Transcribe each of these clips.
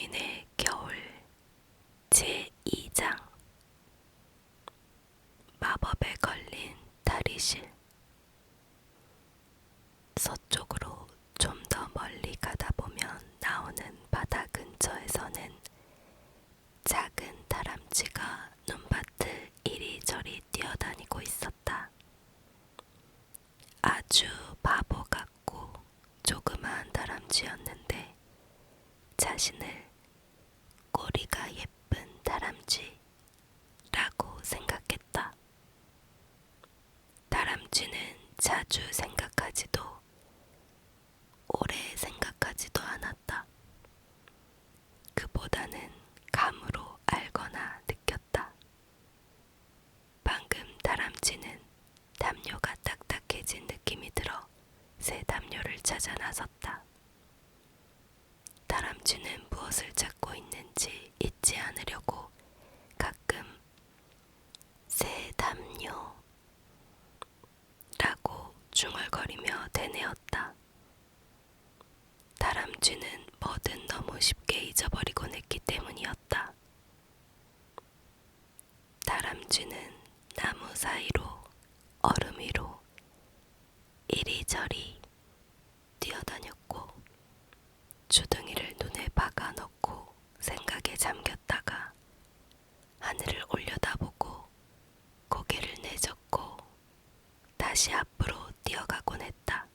김민의 겨울 제2장. 마법에 걸린 다리실. 서쪽으로 좀 더 멀리 가다 보면 나오는 바다 근처에서는 작은 다람쥐가 눈밭을 이리저리 뛰어다니고 있었다. 아주 바보 같고 조그마한 다람쥐였는데 자신을 꼬리가 예쁜 다람쥐라고 생각했다. 다람쥐는 자주 생각하지도 오래 생각하지도 않았다. 그보다는 감으로 알거나 느꼈다. 방금 다람쥐는 담요가 딱딱해진 느낌이 들어 새 담요를 찾아 나섰다. 다람쥐는 무엇을 찾고 있는지 잊지 않으려고 가끔 새 담요 라고 중얼거리며 되뇌었다. 다람쥐는 뭐든 너무 쉽게 잊어버리곤 했기 때문이었다. 다람쥐는 나무 사이로 얼음 위로 이리저리 뛰어다녔고 주둥이를 눈에 박아 넣고 생각에 잠겼다가 하늘을 올려다보고 고개를 내젓고 다시 앞으로 뛰어가곤 했다.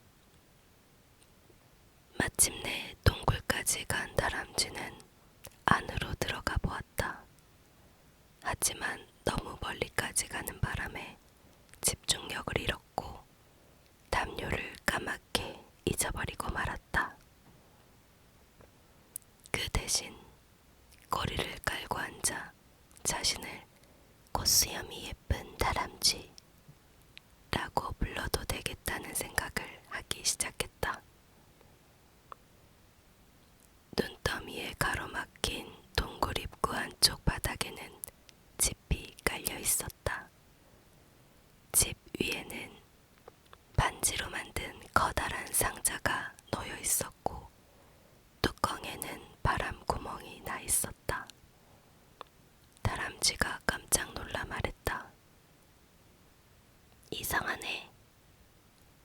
마침내 동굴까지 간 다람쥐는 안으로 들어가 보았다. 하지만 너무 멀리까지 가는 바람에 집중력을 잃었고 담요를 까맣게 잊어버리고 말았다. 그 대신 꼬리를 깔고 앉아 자신을 꽃수염이 예쁜 다람쥐 라고 불러도 되겠다는 생각을 하기 시작했다. 눈더미에 가로막힌 동굴 입구 안쪽 바닥에는 짚이 깔려 있었다. 집 위에는 반지로 만든 커다란 상자가 놓여 있었고 뚜껑에는 바람 구멍이 나 있었다. 다람쥐가 깜짝 놀라 말했다. 이상하네.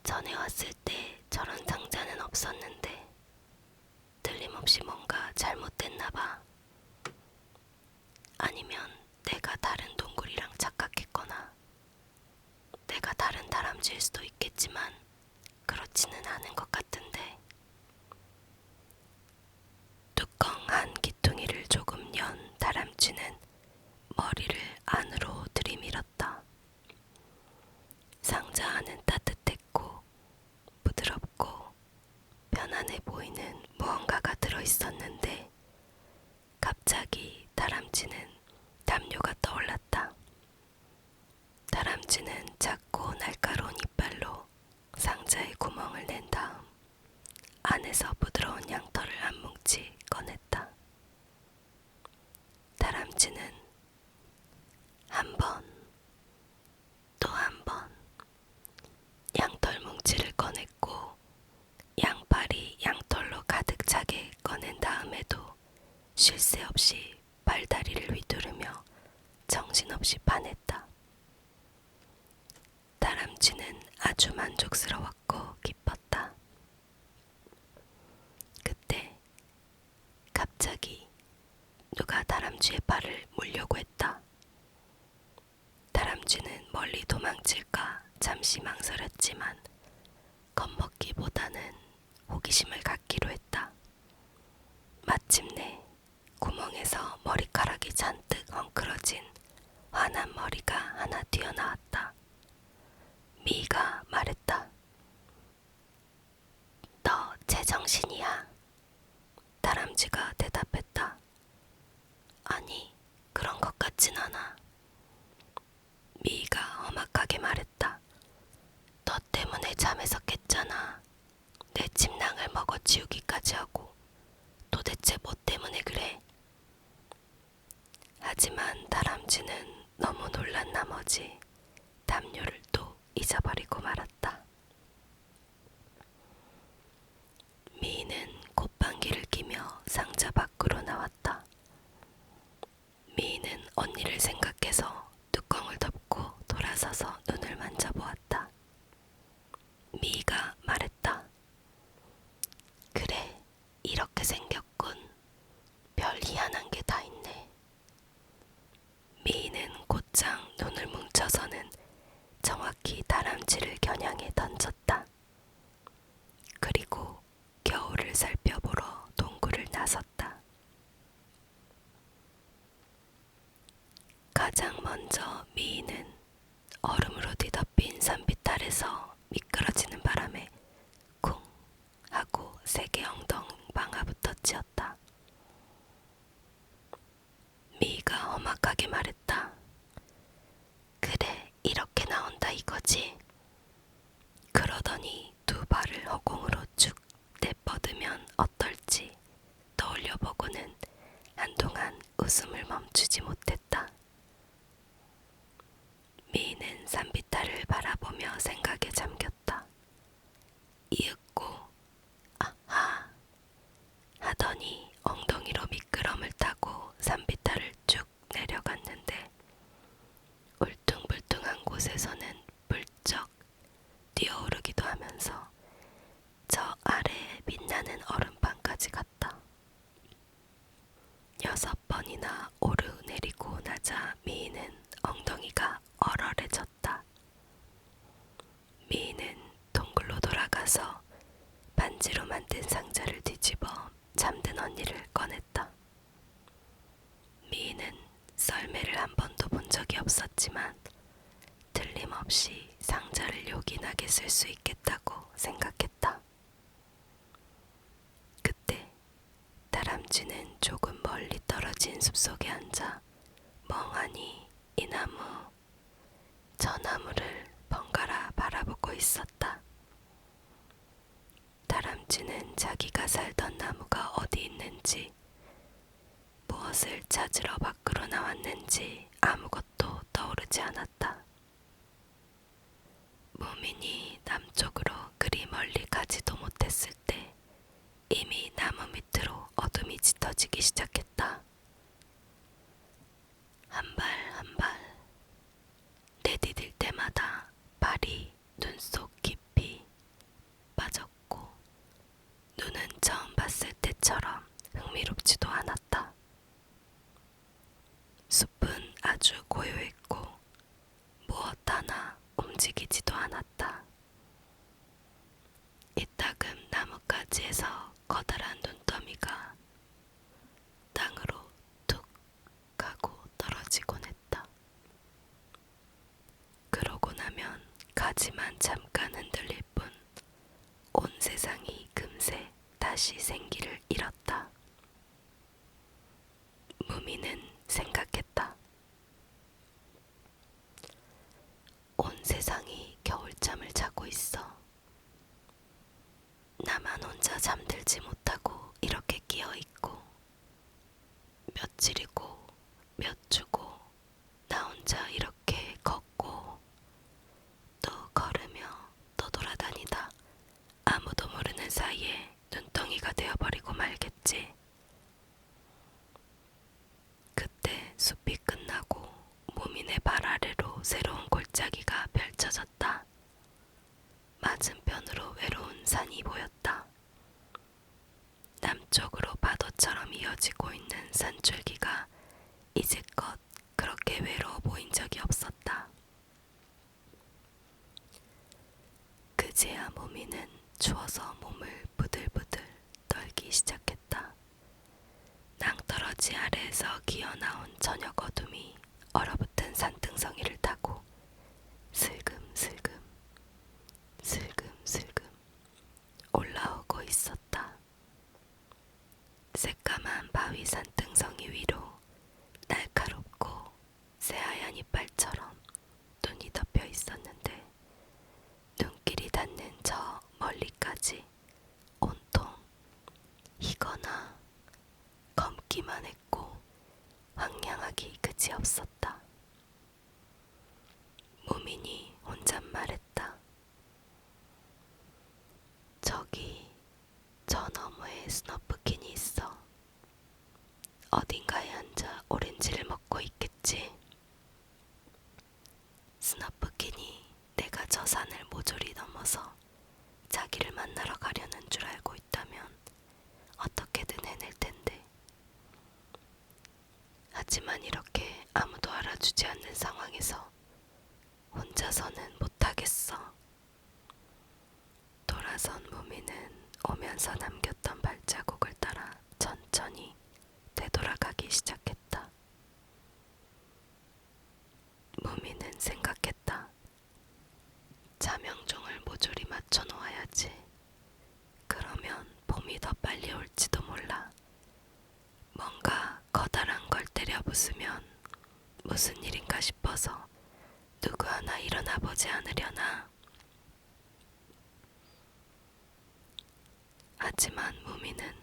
전에 왔을 때 저런 상자는 없었는데 틀림없이 뭔가 잘못됐나 봐. 아니면 내가 다른 동굴이랑 착각했거나 내가 다른 다람쥐일 수도 있겠지만 그렇지는 않은 것 같은데. 뚜껑 한 기퉁이를 조금 연 다람쥐는 머리를 안으로 들이밀었다. 상자 안은 따뜻했고 부드럽고 편안해 보이는 무언가가 들어있었는데 갑자기 다람쥐는 담요가 떠올랐다. 다람쥐는 작고 날카로운 이빨로 상자의 구멍을 낸 다음 안에서 부드러운 양털을 한 뭉치 꺼냈다. 다람쥐는 한 번, 또 한 번 양털 뭉치를 꺼냈고 양팔이 양털로 가득 차게 꺼낸 다음에도 쉴 새 없이 발다리를 휘두르며 정신없이 파냈다. 다람쥐는 아주 만족스러웠고 기뻤다. 그때 갑자기 누가 다람쥐의 발을 물려고 했다. 다람쥐는 멀리 도망칠까 잠시 망설였지만 겁먹기보다는 호기심을 갖기로 했다. 마침내 구멍에서 머리카락이 잔뜩 엉클어진 환한 머리가 하나 튀어나왔다. 미가 말했다. 너 제정신이야? 다람쥐가 대답했다. 아니, 그런 것 같진 않아. 미가 험악하게 말했다. 너 때문에 잠에서 깼잖아. 내 침낭을 먹어치우기까지 하고 도대체 뭐 때문에 그래? 하지만 다람쥐는 너무 놀란 나머지 담요를 또 잊어버리고 말았다. 미는 콧방귀를 끼며 상자 밖으로 나왔다. 언니를 생각해서 뚜껑을 덮고 돌아서서 눈을 만져보았다. 미희가 말했다. 그래, 이렇게 생겼군. 별 희한한 게 다 있네. 미희는 곧장 눈을 뭉쳐서는 정확히 다람쥐를 겨냥해 던졌다. 그리고 겨울을 살펴보러 동굴을 나섰다. 가장 먼저 미희는 얼음으로 뒤덮인 산비탈에서 미끄러지는 바람에 쿵 하고 세게 엉덩방아부터 찧었다. 미희가 험악하게 말했다. 그래, 이렇게 나온다 이거지. 그러더니 두 발을 허공으로 쭉 내뻗으면 어떨지 떠올려보고는 한동안 웃음을 멈추지 못했다. 미희는 산비탈을 바라보며 생각에 잠겼다. 이윽고 아하 하더니 엉덩이로 미끄럼을 타고 산비탈을 쭉 내려갔는데 울퉁불퉁한 곳에서는 불쩍 뛰어오르기도 하면서 저 아래에 빛나는 얼음판까지 갔다. 6번이나 오르내리고 나자 미희는 엉덩이가 얼얼해졌다. 미희는 동굴로 돌아가서 반지로 만든 상자를 뒤집어 잠든 언니를 꺼냈다. 미희는 썰매를 한 번도 본 적이 없었지만 틀림없이 상자를 요긴하게 쓸 수 있겠다고 생각했다. 그때 다람쥐는 조금 멀리 떨어진 숲속에 앉아 멍하니 이 나무, 저 나무를 번갈아 바라보고 있었다. 다람쥐는 자기가 살던 나무가 어디 있는지, 무엇을 찾으러 밖으로 나왔는지 아무것도 떠오르지 않았다. 무민이 남쪽으로 그리 멀리 가지도 못했을 때 이미 나무 밑으로 어둠이 짙어지기 시작했다. 한 발 한 발 내디딜 때마다 발이 눈 속 깊이 빠졌고 눈은 처음 봤을 때처럼 흥미롭지도 않았다. 숲은 아주 고요했고 무엇 하나 움직이지도 않았다. 이따금 나뭇가지에서 커다란 눈더미가 땅으로 툭 하고 떨어지곤 했다. 그러고 나면 가지만 잠깐 흔들릴 뿐 온 세상이 금세 다시 생기를 잃었다. 무미는 생각했다. 온 세상이 겨울잠을 자고 있어. 나만 혼자 잠들지 못하고 이렇게 끼어있고 며칠이고 몇 주고 나 혼자 이렇게 걷고 또 걸으며 또 돌아다니다 아무도 모르는 사이에 눈덩이가 되어버리고 말겠지. 그때 숲이 끝나고 무민의 발 아래로 새로운 골짜기가 펼쳐졌다. 맞은편으로 외로운 산이 보였다. 남쪽으로 파도처럼 이어지고 있는 산줄기가 이제껏 그렇게 외로워 보인 적이 없었다. 그제야 무미는 추워서 몸을 부들부들 떨기 시작했다. 낭떠러지 아래에서 기어나온 저녁 어둠이 얼어붙은 산등성이를 타고 슬금슬금 슬금슬금 올라오고 있었다. 새까만 바위 산등성이 위로 날카롭고 새하얀 이빨처럼 눈이 덮여 있었는데 눈길이 닿는 저 멀리까지 온통 희거나 검기만 했고 황량하기 그지없었다. 무민이 혼잣말했다. 저기 저 너머에 스너프킨이 있어. 어딘가에 앉아 오렌지를 먹고 있겠지. 하지만 이렇게 아무도 알아주지 않는 상황에서 혼자서는 못하겠어. 돌아선 무미는 오면서 남겼던 발자국을 따라 천천히 되돌아가기 시작했다. 무미는 생각했다. 자명종을 모조리 맞춰 놓아야지. 그러면 봄이 더 빨리 올지도 몰라. 뭔가 커다란 걸 때려 부수면 무슨 일인가 싶어서 누구 하나 일어나 보지 않으려나. 하지만 무미는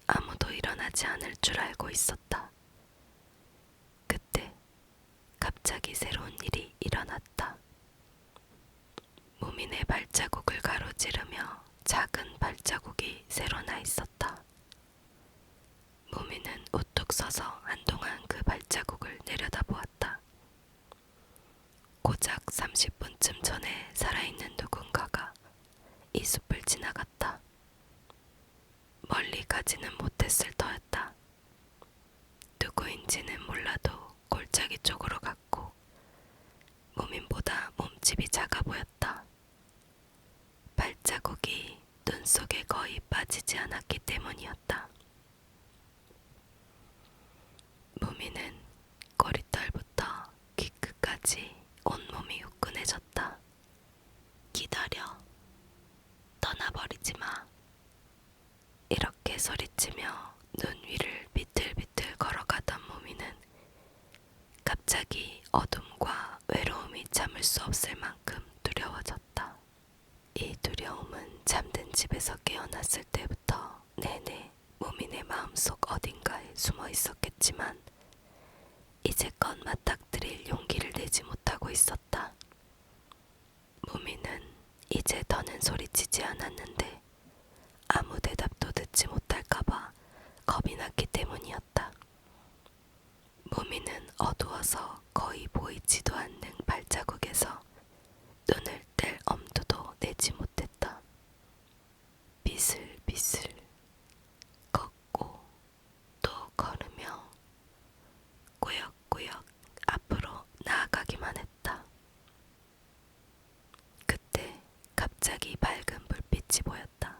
아무도 일어나지 않을 줄 알고 있었다. 그때 갑자기 새로운 일이 일어났다. 무민의 발자국을 가로지르며 작은 발자국이 새로 나 있었다. 무민은 우뚝 서서 한동안 그 발자국을 내려다보았다. 고작 30분쯤 전에 살아있는 누군가가 이 숲을 지나갔다. 멀리 가지는 못했을 터였다. 누구인지는 몰라도 골짜기 쪽으로 갔고 무민보다 몸집이 작아 보였다. 발자국이 눈 속에 거의 빠지지 않았기 때문이었다. 무민은 꼬리털부터 귀끝까지 온몸이 후끈해졌다. 기다려. 떠나버리지 마. 이렇게 소리치며 눈 위를 비틀비틀 걸어가던 무민은 갑자기 어둠과 외로움이 참을 수 없을 만큼 두려워졌다. 이 두려움은 잠든 집에서 깨어났을 때부터 내내 무민의 마음속 어딘가에 숨어 있었겠지만 이제껏 맞닥뜨릴 용기를 내지 못하고 있었다. 무민은 이제 더는 소리치지 않았는데 아무 대답도 듣지 못할까봐 겁이 났기 때문이었다. 무민은 어두워서 거의 보이지도 않는 발자국에서 눈을 뗄 엄두도 내지 못했다. 비슬비슬 걷고 또 걸으며 꾸역꾸역 앞으로 나아가기만 했다. 그때 갑자기 밝은 불빛이 보였다.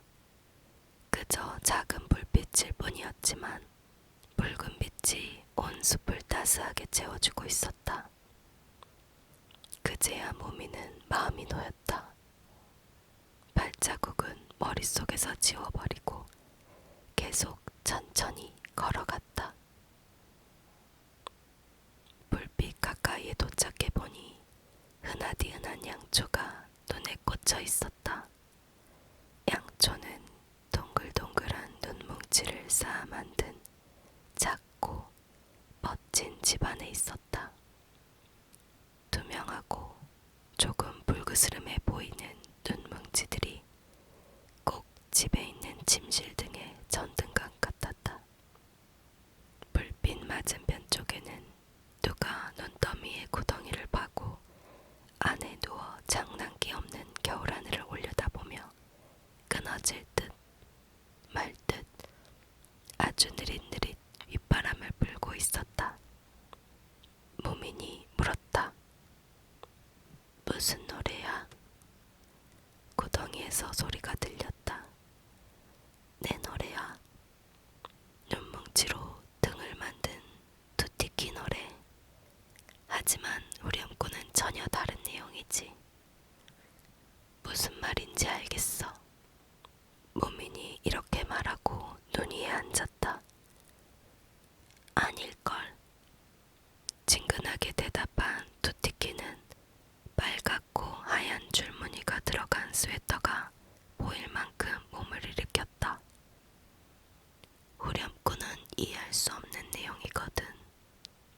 그저 작은 불빛일 뿐이었지만 붉은 빛이 온 숲을 따스하게 채워주고 있었다. 그제야 무미는 마음이 놓였다. 발자국은 머릿속에서 지워버리고 계속 천천히 걸어갔다. 불빛 가까이에 도착해보니 흔하디흔한 양초가 눈에 꽂혀 있었다. 양초는 동글동글한 눈뭉치를 쌓아 만든 작고 멋진 집 안에 있었다. 투명하고 조금 불그스름해 보이는 눈뭉치들이 꼭 집에 있는 침실 등의 전등감 같았다. 불빛 맞은편 쪽에는 누가 눈더미에 구덩이를 파고 안에 누워 장난기 없는 겨울하늘을 올려다보며 끊어질 듯 말 듯 아주 느릿느릿 윗바람을 불고 있었다. 무민이 물었다. 무슨 노래야? 구덩이에서 소리가 들렸다. 내 노래야. 눈뭉치로 등을 만든 투티키 노래. 하지만 후렴구는 전혀 다른 내용이지. 무슨 말인지 알겠어. 무민이 이렇게 말하고 눈 위에 앉았다. 아닐걸. 친근하게 대답한 투티키는 빨갛고 하얀 줄무늬가 들어간 스웨터가 보일 만큼 몸을 일으켰다. 후렴구는 이해할 수 없는 내용이거든.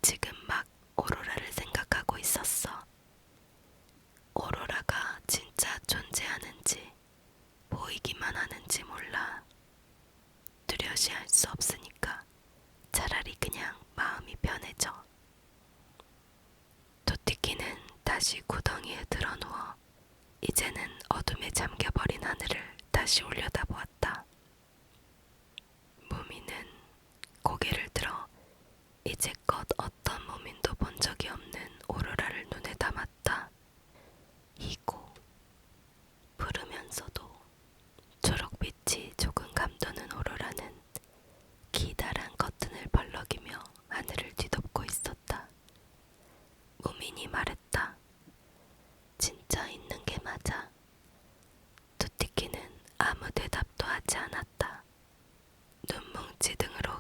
지금 막 오로라를 생각하고 있었어. 오로라가 진짜 존재하는지 보이기만 하는지 몰라. 뚜렷이 알 수 없으니까 차라리 그냥 마음이 편해져. 토티키는 다시 구덩이에 드러누워 이제는 어둠에 잠겨버린 하늘을 다시 올려다보았다. 무미는 고개를 들어 이제껏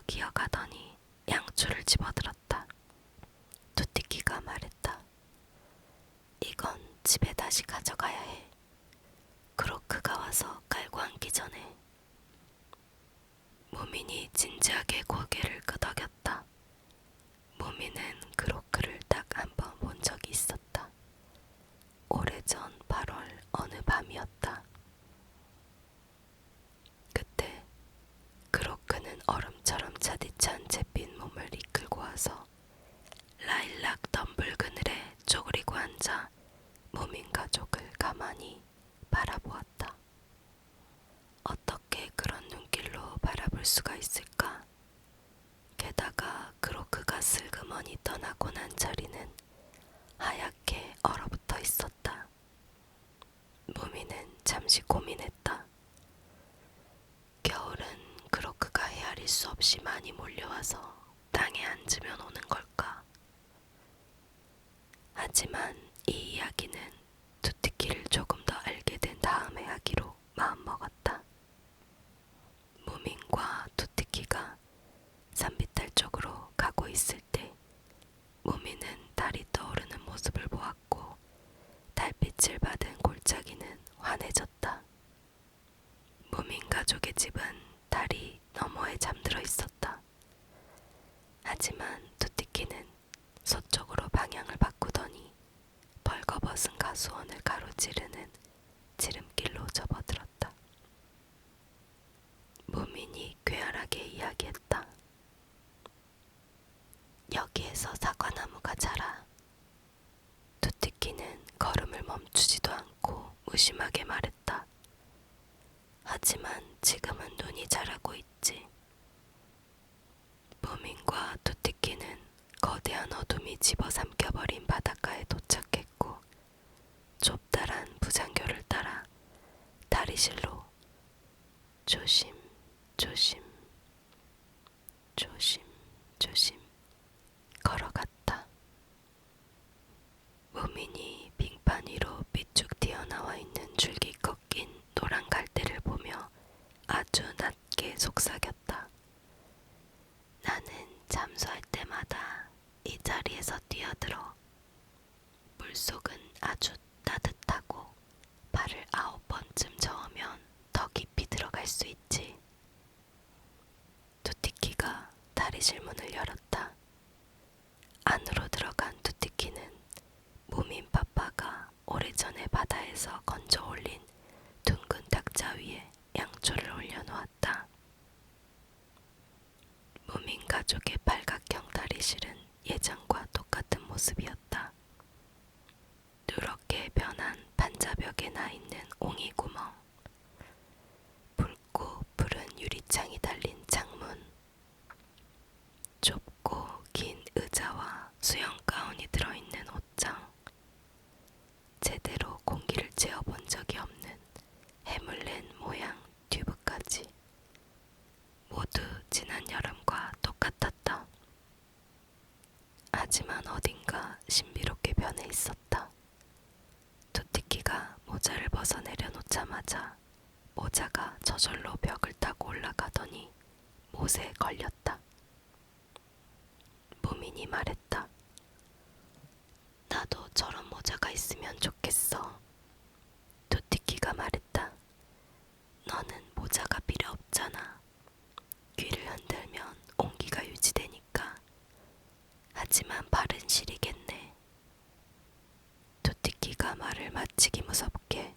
기어가더니 양초를 집어들었다. 투티키가 말했다. 이건 집에 다시 가져가야 해. 크로크가 와서 깔고 앉기 전에. 무민이 진지하게 고개를 끄덕였다. 무민은 크로크를 딱 한 번 본 적이 있었다. 오래전 8월 어느 밤이었다. 그때 크로크는 얼음처럼 차디찬 잿빛 몸을 이끌고 와서 라일락 덤불 그늘에 쪼그리고 앉아 무민 가족을 가만히 바라보았다. 어떻게 그런 눈길로 바라볼 수가 있을까? 게다가 크로크가 슬그머니 떠나고 난 자리는 하얗게 얼어붙어 있었다. 무미는 잠시 고민했다. 겨울은 크로크가 헤아릴 수 없이 많이 몰려와서 땅에 앉으면 오는 걸까? 하지만 이 이야기는 투티키를 조금 더 알게 된 다음에 하기로 마음먹었다. 무민과 투티키가 산비탈 쪽으로 가고 있을 때 무민은 달이 떠오르는 모습을 보았고 달빛을 받은 골짜기는 환해졌다. 무민 가족의 집은 다리 너머에 잠들어 있었다. 하지만 투티키는 서쪽으로 방향을 바꾸더니 벌거벗은 가수원을 가로지르는 지름길로 접어들었다. 무민이 꾀활하게 이야기했다. 여기에서 사과나무가 자라. 투티키는 걸음을 멈추지도 않고 무심하게 말했다. 하지만 지금은 눈이 자라고 있지. 무민과 투티키는 거대한 어둠이 집어삼켜버린 바닷가에 도착했고 좁다란 부장교를 따라 다리실로 조심 조심 조심 조심 걸어갔다. 무민이 빙판 위로 삐쭉 튀어나와 있는 줄기 꺾인 노란 갈대를 보며 아주 낮게 속삭였다. 나는 잠수할 때마다 이 자리에서 뛰어들어. 물속은 아주 따뜻하고 발을 9번쯤 저으면 더 깊이 들어갈 수 있지. 투티키가 다리실 문을 열었다. 안으로 들어간 투티키는 무민 파파가 오래전에 바다에서 건져 올린 둥근 탁자 위에 양초를 올려놓았다. 무민 가족의 팔각형 다리실은 예전과 똑같은 모습이었다. 누렇게 변한 반자벽에 나 있는 옹이 구멍, 붉고 푸른 유리창이 달린 창문, 좁고 긴 의자와 수영 가운이 들어있는 옷장, 제대로 공기를 쬐어본 적이 없는 해물렌 모양 튜브까지 모두 지난 여름과 똑같았다. 하지만 어딘가 신비롭게 변해 있었다. 투티키가 모자를 벗어 내려놓자마자 모자가 저절로 벽을 타고 올라가더니 못에 걸렸다. 무민이 말했다. 나도 저런 모자가 있으면 좋겠어. 투티키가 말했다. 너는 모자가 필요 없잖아. 귀를 흔들면 온기가 유지되니까. 하지만 발은 시리겠네. 투티키가 말을 마치기 무섭게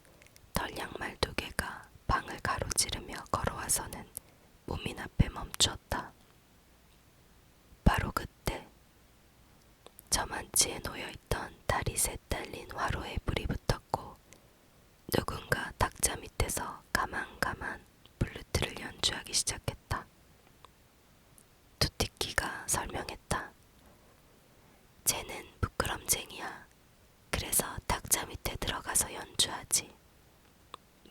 덜 양말 2개가 방을 가로지르며 걸어와서는 무민 앞에 멈추었다. 바로 그때 저만치에 놓여있던 다리 셋 달린 화로에 불이 붙었고 누군가 탁자 밑에서 가만가만 플루트를 연주하기 시작했다. 투티키가 설명했다. 쟤는 부끄럼쟁이야. 그래서 탁자 밑에 들어가서 연주하지.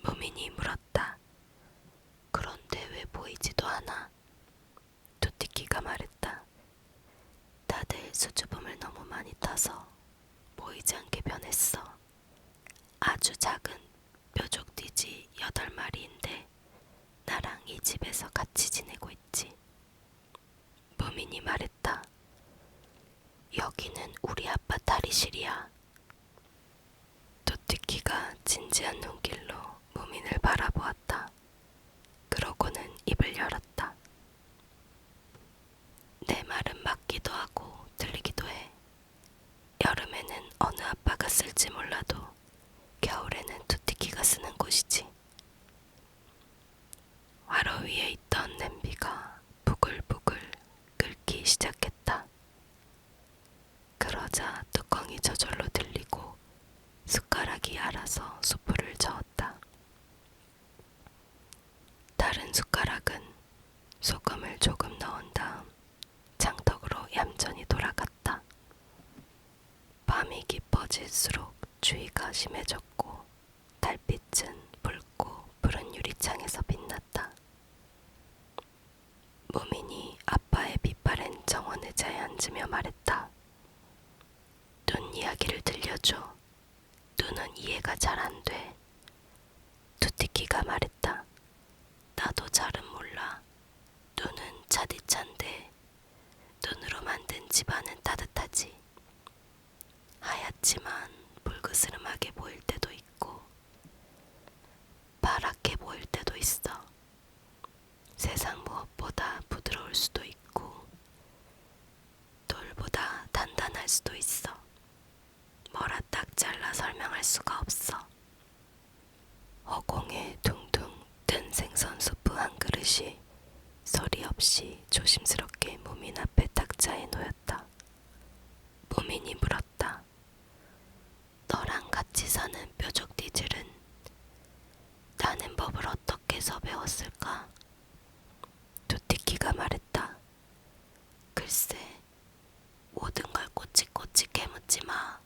무민이 물었다. 그런데 왜 보이지도 않아? 투티키가 말했다. 다들 수줍음을 너무 많이 타서 보이지 않게 변했어. 아주 작은 뾰족돼지 8마리인데 나랑 이 집에서 같이 지내고 있지. 무민이 말했다. 여기는 우리 아빠 탈의실이야. 뚜띠키가 진지한 눈길로 무민을 바라보았다. 그러고는 입을 열었다. 내 말은 맞기도 하고 틀리기도 해. 여름에는 어느 아빠가 쓸지 몰라도 겨울에는 뚜띠키가 쓰는 곳이지. 화로 위에 있던 냄비가 부글부글 끓기 시작했다. 그러자 뚜껑이 저절로 들리고 숟가락이 알아서 수프를 저었다. 다른 숟가락은 소금을 조금 넣은 다음 장독으로 얌전히 돌아갔다. 밤이 깊어질수록 추위가 심해졌고 달빛은 붉고 푸른 유리창에서 빛났다. 무민이 아빠의 빛바랜 정원 의자에 앉으며 말했다. 눈 이야기를 들려줘. 눈은 이해가 잘 안 돼. 뚜띠키가 말했다. 나도 잘은 몰라. 눈은 차디찬데 눈으로 만든 집안은 따뜻하지. 하얗지만 불그스름하게 보일 때도 있고 파랗게 보일 때도 있어. 세상 무엇보다 부드러울 수도 있고 돌보다 단단할 수도 있어. 뭐라 딱 잘라 설명할 수가 없어. 허공에 둥둥 뜬 생선 수프 한 그릇이 소리 없이 조심스럽게 무민 앞에 탁자에 놓였다. 무민이 물었다. 너랑 같이 사는 뾰족띠들은 나는 법을 어떻게 해서 배웠을까? 뚜띠키가 말했다. 글쎄, 모든 걸 꼬치꼬치 깨묻지 마.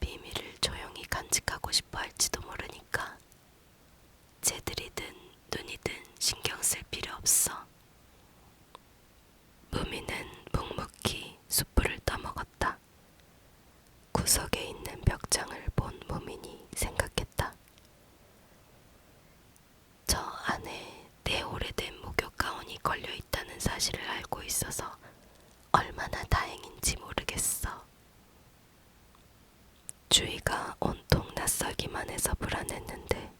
비밀을 조용히 간직하고 싶어 할지도 모르니까 쟤들이든 눈이든 신경 쓸 필요 없어. 무민은 묵묵히 수프를 떠먹었다. 구석에 있는 벽장을 본 무민이 생각했다. 저 안에 내 오래된 목욕 가운이 걸려있다는 사실을 알고 있어서 얼마나 다행인지 모르겠어. 주위가 온통 낯설기만 해서 불안했는데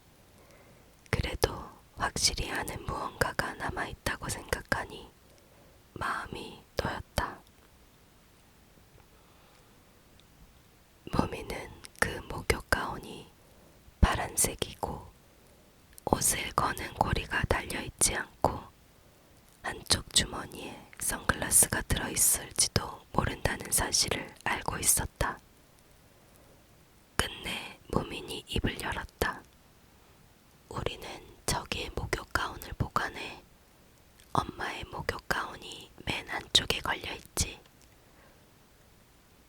그래도 확실히 아는 무언가가 남아있다고 생각하니 마음이 놓였다. 무미는 그 목욕 가운이 파란색이고 옷을 거는 고리가 달려있지 않고 한쪽 주머니에 선글라스가 들어있을지도 모른다는 사실을 알고 있었다. 끝내 무민이 입을 열었다. 우리는 저기에 목욕 가운을 보관해. 엄마의 목욕 가운이 맨 안쪽에 걸려있지.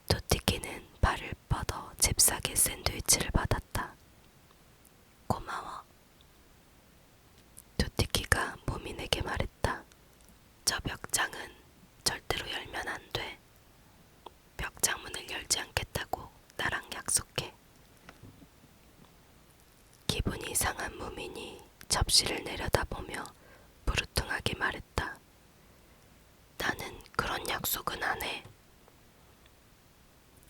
뚜띠키는 발을 뻗어 잽싸게 샌드위치를 받았다. 고마워. 뚜띠키가 무민에게 말했다. 저 벽장은 절대로 열면 안 돼. 벽장문을 열지 않겠다고 나랑 약속해. 기분이 상한 무민이 접시를 내려다보며 부르퉁하게 말했다. 나는 그런 약속은 안 해.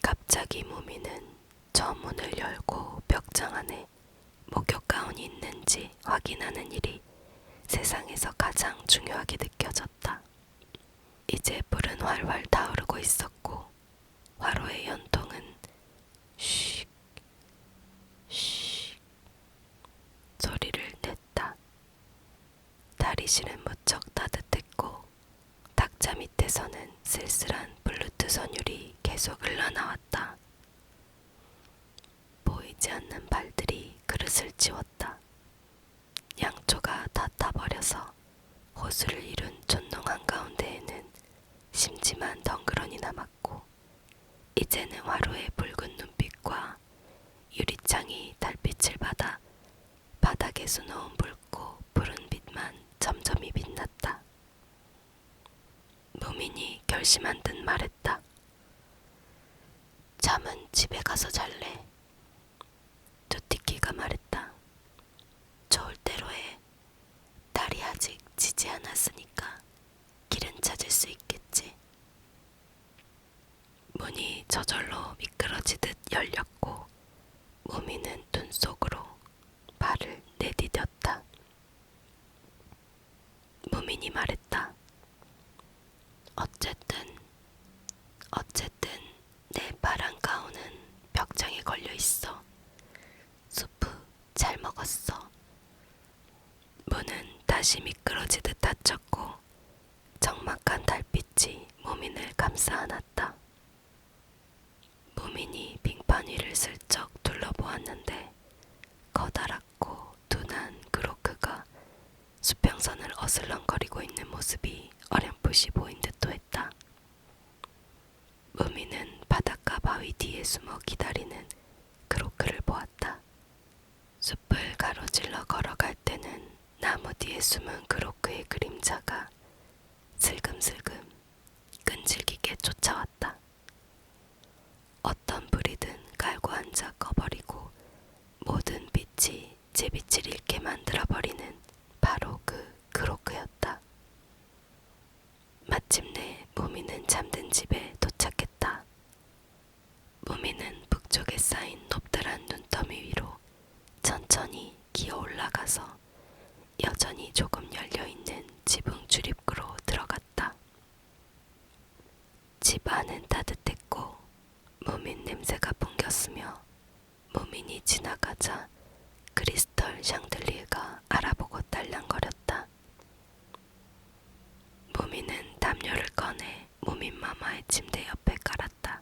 갑자기 무민은 저 문을 열고 벽장 안에 목욕 가운이 있는지 확인하는 일이 세상에서 가장 중요하게 느껴졌다. 이제 불은 활활 타오르고 있었고 화로의 연통은 슉, 슉 소리를 냈다. 탈의실은 무척 따뜻했고 탁자 밑에서는 쓸쓸한 블루투 선율이 계속 흘러나왔다. 보이지 않는 발들이 그릇을 치웠다. 양초가 다 타버려서 호수를 이룬 촌농 한가운데에는 심지만 덩그러니 남았고 이제는 화로의 붉은 눈빛과 유리창이 달빛을 받아 바닥에 수놓은 붉고 푸른 빛만 점점이 빛났다. 무민이 결심한 듯 말했다. 잠은 집에 가서 잘래. 뚜띠키가 말했다. 좋을 대로 해. 달이 아직 지지 않았으니까 길은 찾을 수 있겠지. 어쨌든 내 파란 가운은 벽장에 걸려 있어. 수프 잘 먹었어. 문은 다시 미끄러지듯 닫혔고 적막한 달빛이 무민을 감싸 안았다. 무민이 빙판 위를 슬쩍 둘러보았는데 커다랗고 둔한 그로크가 수평선을 어슬렁거리고 있는 모습이 어렴풋이 보인 듯도 했다. 무민은 바닷가 바위 뒤에 숨어 기다리는 그로크를 보았다. 숲을 가로질러 걸어갈 때는 나무 뒤에 숨은 그로크의 그림자가 슬금슬금 끈질기게 쫓아왔다. 어떤 불이든 깔고 앉아 꺼버리고 모든 빛이 제 빛을 잃게 만들어버리는 바로 그 그로크였다. 마침내 무미는 잠든 집에 도착했다. 무미는 북쪽에 쌓인 높다란 눈더미 위로 천천히 기어 올라가서 여전히 조금 열려있는 지붕 출입구로 들어갔다. 집 안은 따뜻했고 무민 냄새가 풍겼으며 무민이 지나가자 크리스털 샹들리에가 알아보고 딸랑거렸다. 무민은 담요를 꺼내 무민마마의 침대 옆에 깔았다.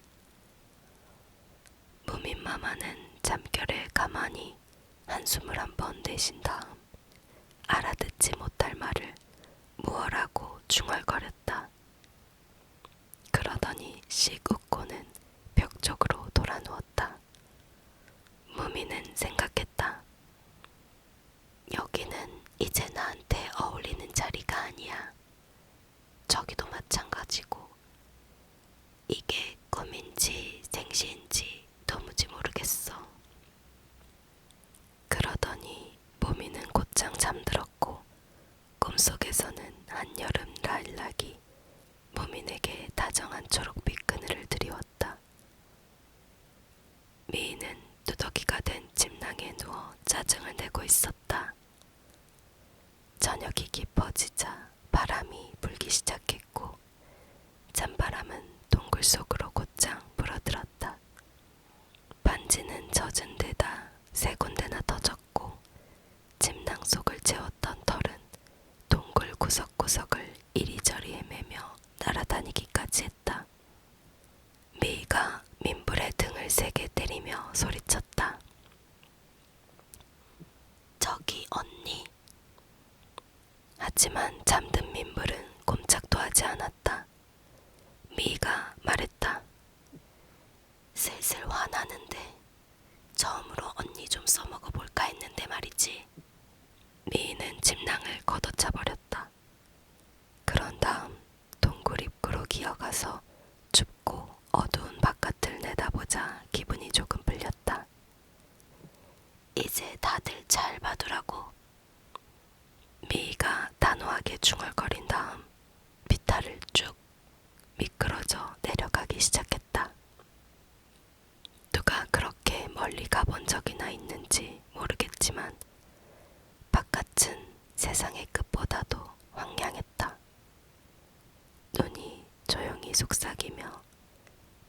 무민마마는 잠결에 가만히 한숨을 한번 내쉰 다음 알아듣지 못할 말을 무얼하고 중얼거렸다. 그러더니 씩 웃고는 벽 쪽으로 돌아 누웠다. 무미는 생각했다. 여기는 이제 나한테 어울리는 자리가 아니야. 저기도 마찬가지고. 이게 꿈인지 생시인지 도무지 모르겠어. 그러더니 무미는 곧장 잠들었고 꿈속에서는 한여름 라일락이 무민에게 다정한 초록빛 그늘을 드리웠다. 미인은 누더기가 된 침낭에 누워 짜증을 내고 있었다. 저녁이 깊어지자 바람이 불기 시작했고 찬바람은 동굴 속으로 곧장 불어들었다. 반지는 젖은 데다 세 군데나 터졌고 침낭 속을 채웠던 털은 동굴 구석구석을 이리저리 헤매며 날아다니기까지 했다. 미이가 민불의 등을 세게 때리며 소리쳤다. 저기 언니. 하지만 잠든 민불은 꼼짝도 하지 않았다. 미이가 말했다. 슬슬 화나는데 처음으로 언니 좀 써먹어 볼까 했는데 말이지. 미이는 침낭을 걷어차버렸다. 그런 다음 동굴 입구로 기어가서 춥고 어두운 바깥을 내다보자 기분이 조금 풀렸다. 이제 다들 잘 봐두라고. 미이가 단호하게 중얼거린 다음 비탈을 쭉 미끄러져 내려가기 시작했다. 누가 그렇게 멀리 가본 적이나 있는지 모르겠지만 바깥은 세상의 끝보다도 황량했다. 눈이 조용히 속삭이며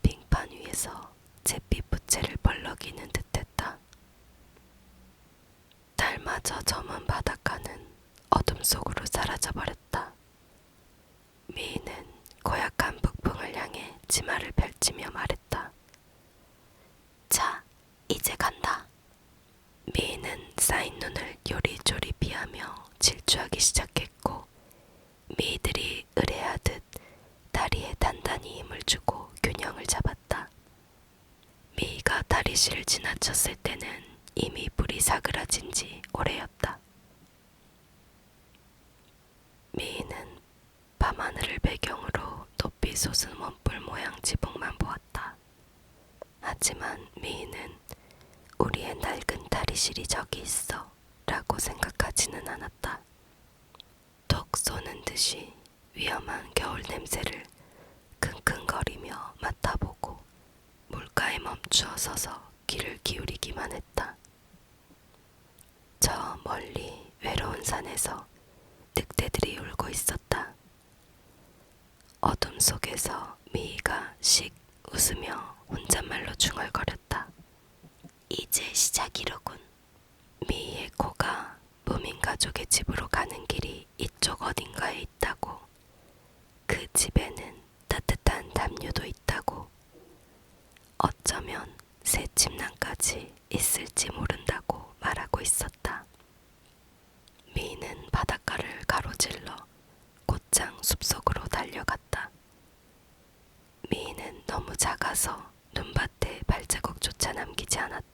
빙판 위에서 잿빛 부채를 벌럭이는 듯했다. 달마저 저문 바닷가는 어둠 속으로 사라져버렸다. 미인은 고약한 북풍을 향해 치마를 펼치며 말했다. 자, 이제 간다. 미인은 쌓인 눈을 요리조리 피하며 질주하기 시작했고 미이들이 의뢰하듯 다리에 단단히 힘을 주고 균형을 잡았다. 미이가 다리실을 지나쳤을 때는 이미 불이 사그라진 지 오래였다. 미이는 밤하늘을 배경으로 높이 솟은 원뿔 모양 지붕만 보았다. 하지만 미이는 우리의 낡은 다리실이 저기 있어 라고 생각하지는 않았다. 톡 쏘는 듯이 위험한 겨울 냄새를 킁킁거리며 맡아보고 물가에 멈추어 서서 귀를 기울이기만 했다. 저 멀리 외로운 산에서 늑대들이 울고 있었다. 어둠 속에서 미희가 씩 웃으며 혼잣말로 중얼거렸다. 이제 시작이로군. 미희의 코가 무민 가족의 집으로 가는 길이 이쪽 어딘가에 있다고. 그 집에는 따뜻한 담요도 있다고. 어쩌면 새 침낭까지 있을지 모른다고 말하고 있었다. 미희는 바닷가를 가로질러 곧장 숲속으로 달려갔다. 미희는 너무 작아서 눈밭에 발자국조차 남기지 않았다.